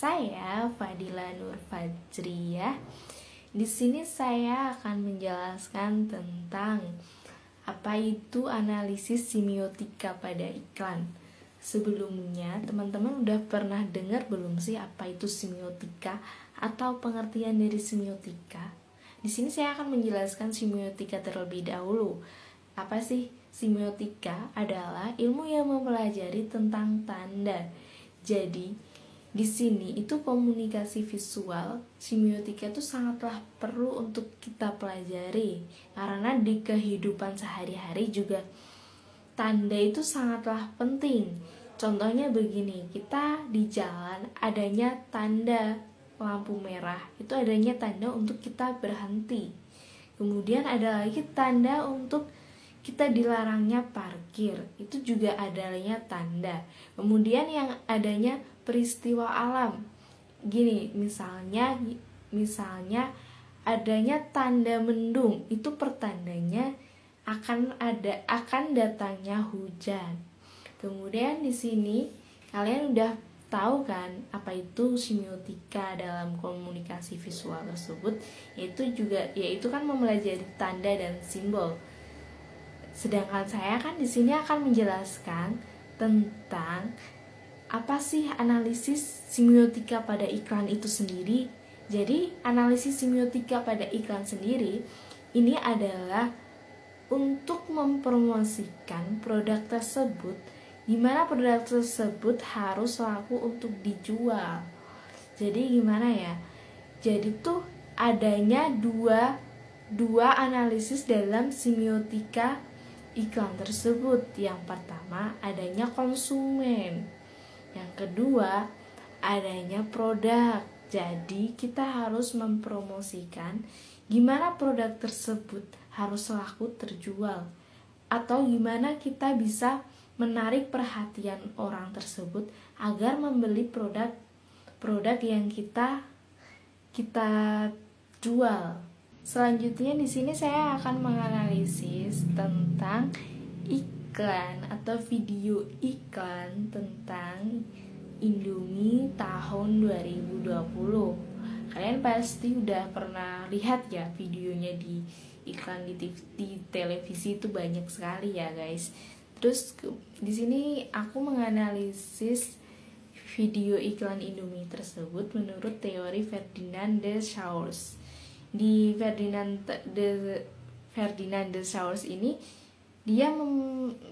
saya Fadila Nur Fajriyah. Di sini saya akan menjelaskan tentang apa itu analisis semiotika pada iklan. Sebelumnya, teman-teman udah pernah dengar belum sih apa itu semiotika atau pengertian dari semiotika? Di sini saya akan menjelaskan semiotika terlebih dahulu. Apa sih semiotika? Adalah ilmu yang mempelajari tentang tanda. Jadi, di sini itu komunikasi visual, semiotika itu sangatlah perlu untuk kita pelajari. Karena di kehidupan sehari-hari juga tanda itu sangatlah penting. Contohnya begini, kita di jalan adanya tanda lampu merah, itu adanya tanda untuk kita berhenti. Kemudian ada lagi tanda untuk kita dilarangnya parkir, itu juga adanya tanda. Kemudian yang adanya peristiwa alam, gini misalnya adanya tanda mendung, itu pertandanya akan datangnya hujan. Kemudian di sini kalian udah tahu kan apa itu semiotika dalam komunikasi visual tersebut, yaitu kan mempelajari tanda dan simbol. Sedangkan saya kan di sini akan menjelaskan tentang apa sih analisis semiotika pada iklan itu sendiri. Jadi, analisis semiotika pada iklan sendiri ini adalah untuk mempromosikan produk tersebut, di mana produk tersebut harus laku untuk dijual. Jadi gimana ya? Jadi tuh adanya dua analisis dalam semiotika iklan tersebut. Yang pertama adanya konsumen, yang kedua adanya produk. Jadi kita harus mempromosikan gimana produk tersebut harus laku terjual, atau gimana kita bisa menarik perhatian orang tersebut agar membeli produk yang kita jual. Selanjutnya di sini saya akan menganalisis tentang iklan atau video iklan tentang Indomie tahun 2020. Kalian pasti udah pernah lihat ya videonya di iklan di televisi itu banyak sekali ya guys. Terus di sini aku menganalisis video iklan Indomie tersebut menurut teori Ferdinand de Saussure. Di Ferdinand de Saussure ini dia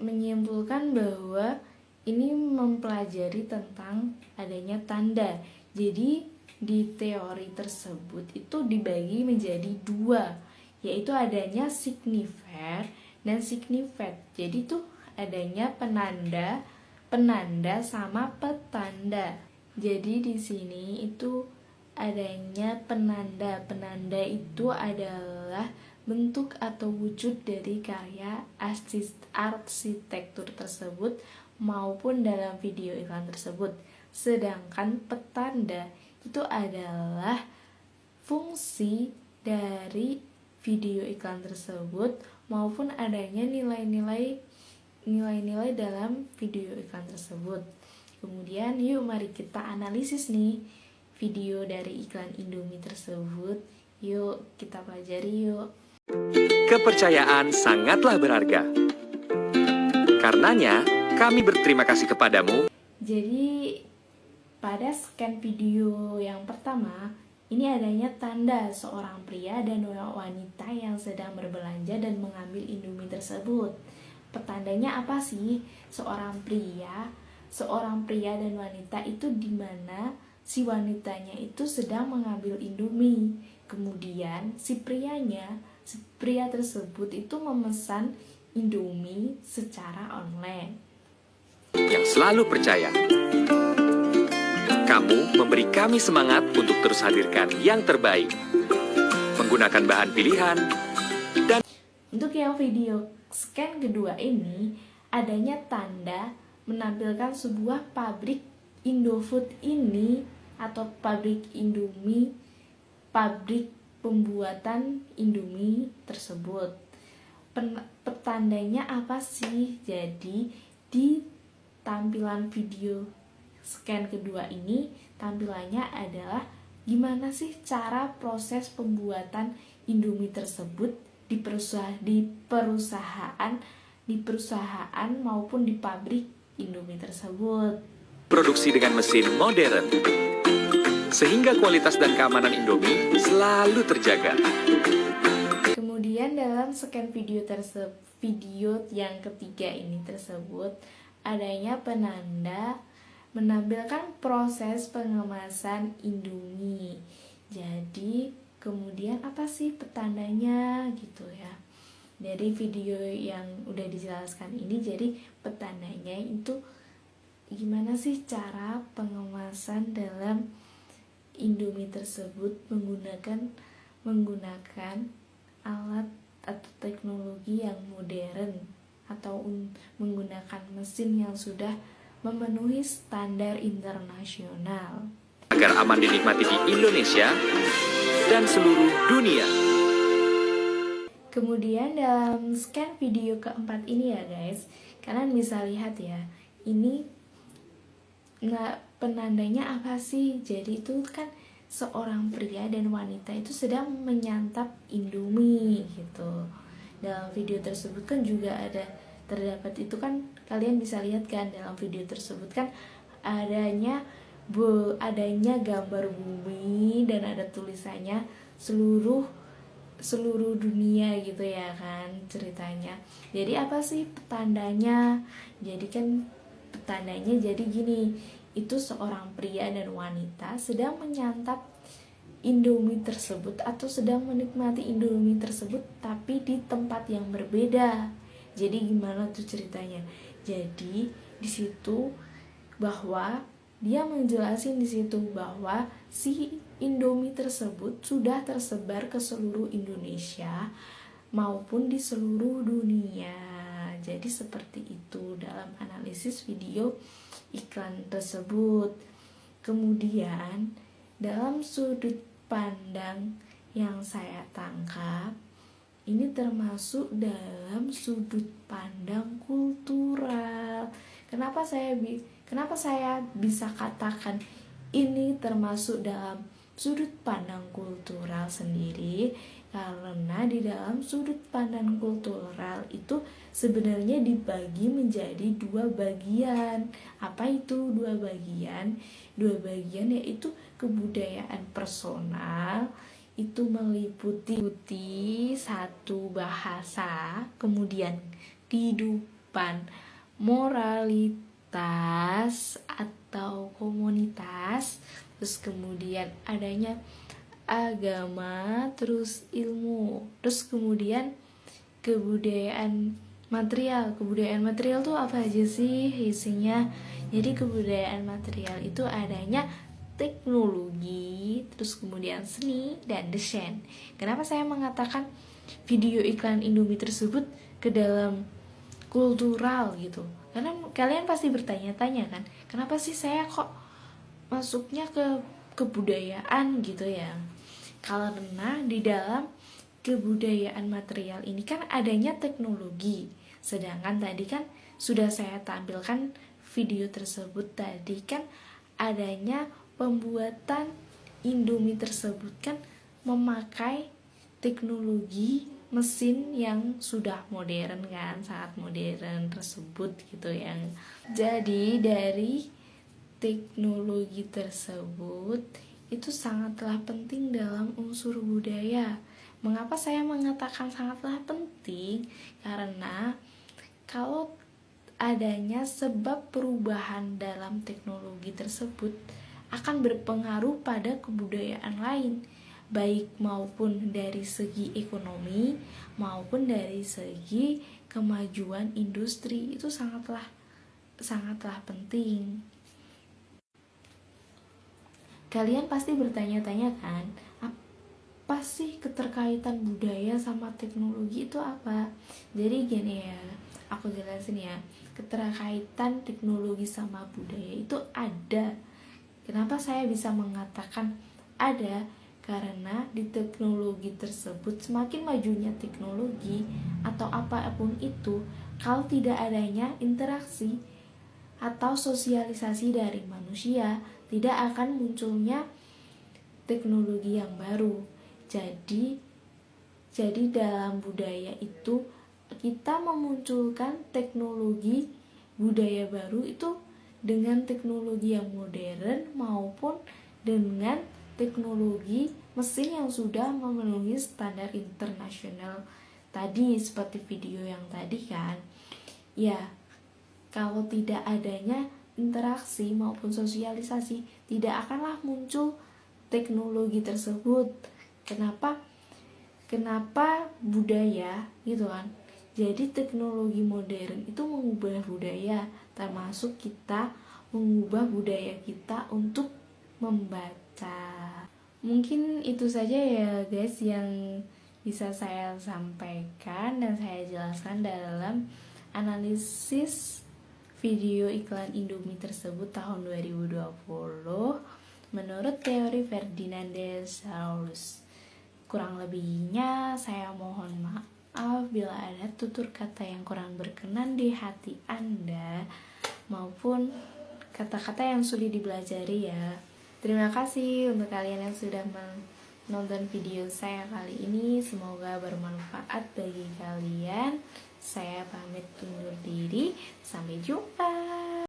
menyimpulkan bahwa ini mempelajari tentang adanya tanda. Jadi di teori tersebut itu dibagi menjadi dua, yaitu adanya signifier dan signified. Jadi itu adanya penanda sama petanda. Jadi di sini itu adanya penanda. Penanda itu adalah bentuk atau wujud dari karya arsitektur tersebut maupun dalam video iklan tersebut. Sedangkan petanda itu adalah fungsi dari video iklan tersebut maupun adanya nilai-nilai dalam video iklan tersebut. Kemudian yuk mari kita analisis nih video dari iklan Indomie tersebut. Yuk kita pelajari yuk. Kepercayaan sangatlah berharga. Karenanya, kami berterima kasih kepadamu. Jadi, pada scan video yang pertama, ini adanya tanda seorang pria dan wanita yang sedang berbelanja dan mengambil Indomie tersebut. Petandanya apa sih? Seorang pria dan wanita itu di mana si wanitanya itu sedang mengambil Indomie. Kemudian si pria tersebut itu memesan Indomie secara online. Yang selalu percaya. Kamu memberi kami semangat untuk terus hadirkan yang terbaik. Menggunakan bahan pilihan dan untuk yang video scan kedua ini adanya tanda menampilkan sebuah pabrik Indofood ini atau pabrik Indomie, pabrik pembuatan Indomie tersebut. Petandanya apa sih? Jadi di tampilan video scan kedua ini tampilannya adalah gimana sih cara proses pembuatan Indomie tersebut di perusahaan maupun di pabrik Indomie tersebut. Produksi dengan mesin modern, sehingga kualitas dan keamanan Indomie selalu terjaga. Kemudian dalam scan video yang ketiga ini tersebut adanya penanda menampilkan proses pengemasan Indomie. Jadi kemudian apa sih petandanya gitu ya. Dari video yang udah dijelaskan ini, jadi petandanya itu gimana sih cara pengemasan dalam Indomie tersebut menggunakan alat atau teknologi yang modern atau menggunakan mesin yang sudah memenuhi standar internasional Agar aman dinikmati di Indonesia dan seluruh dunia. Kemudian dalam scan video keempat ini ya guys, kalian bisa lihat ya, ini penandanya apa sih? Jadi itu kan seorang pria dan wanita itu sedang menyantap Indomie gitu. Dalam video tersebut kan juga terdapat itu kan, kalian bisa lihat kan dalam video tersebut kan adanya gambar bumi dan ada tulisannya seluruh dunia gitu ya kan ceritanya. Jadi apa sih petandanya? Jadi kan petandanya jadi gini, itu seorang pria dan wanita sedang menyantap Indomie tersebut atau sedang menikmati Indomie tersebut tapi di tempat yang berbeda. Jadi gimana tuh ceritanya? Jadi di situ bahwa dia menjelasin di situ bahwa si Indomie tersebut sudah tersebar ke seluruh Indonesia maupun di seluruh dunia. Jadi seperti itu dalam analisis video iklan tersebut. Kemudian dalam sudut pandang yang saya tangkap, ini termasuk dalam sudut pandang kultural. Kenapa saya bisa katakan ini termasuk dalam sudut pandang kultural sendiri? Karena di dalam sudut pandang kultural itu sebenarnya dibagi menjadi dua bagian. Apa itu dua bagian? Dua bagian yaitu kebudayaan personal, itu meliputi satu bahasa, kemudian kehidupan moralitas atau komunitas, terus kemudian adanya agama, terus ilmu, terus kemudian kebudayaan material. Kebudayaan material tuh apa aja sih isinya? Jadi kebudayaan material itu adanya teknologi, terus kemudian seni dan desain. Kenapa saya mengatakan video iklan Indomie tersebut ke dalam kultural gitu? Karena kalian pasti bertanya-tanya kan, kenapa sih saya kok masuknya ke kebudayaan gitu ya? Karena di dalam kebudayaan material ini kan adanya teknologi. Sedangkan tadi kan sudah saya tampilkan video tersebut tadi kan adanya pembuatan Indomie tersebut kan memakai teknologi mesin yang sudah modern kan, sangat modern tersebut gitu yang. Jadi dari teknologi tersebut itu sangatlah penting dalam unsur budaya. Mengapa saya mengatakan sangatlah penting? Karena kalau adanya sebab perubahan dalam teknologi tersebut akan berpengaruh pada kebudayaan lain, baik maupun dari segi ekonomi maupun dari segi kemajuan industri. Itu sangatlah penting. Kalian pasti bertanya-tanya kan, apa sih keterkaitan budaya sama teknologi itu apa? Jadi gini ya, aku jelasin ya, keterkaitan teknologi sama budaya itu ada. Kenapa saya bisa mengatakan ada? Karena di teknologi tersebut, semakin majunya teknologi atau apapun itu, kalau tidak adanya interaksi atau sosialisasi dari manusia, tidak akan munculnya teknologi yang baru. Jadi dalam budaya itu kita memunculkan teknologi budaya baru itu dengan teknologi yang modern maupun dengan teknologi mesin yang sudah memenuhi standar internasional tadi, seperti video yang tadi kan. Ya, kalau tidak adanya interaksi maupun sosialisasi, tidak akanlah muncul teknologi tersebut. Kenapa budaya gitu kan? Jadi teknologi modern itu mengubah budaya, termasuk kita mengubah budaya kita untuk membaca. Mungkin itu saja ya guys yang bisa saya sampaikan dan saya jelaskan dalam analisis video iklan Indomie tersebut tahun 2020 menurut teori Ferdinand-Saurus. Kurang lebihnya saya mohon maaf bila ada tutur kata yang kurang berkenan di hati Anda maupun kata-kata yang sulit dipelajari ya. Terima kasih untuk kalian yang sudah menonton video saya kali ini. Semoga bermanfaat bagi kalian. Saya pamit undur diri. Sampai jumpa.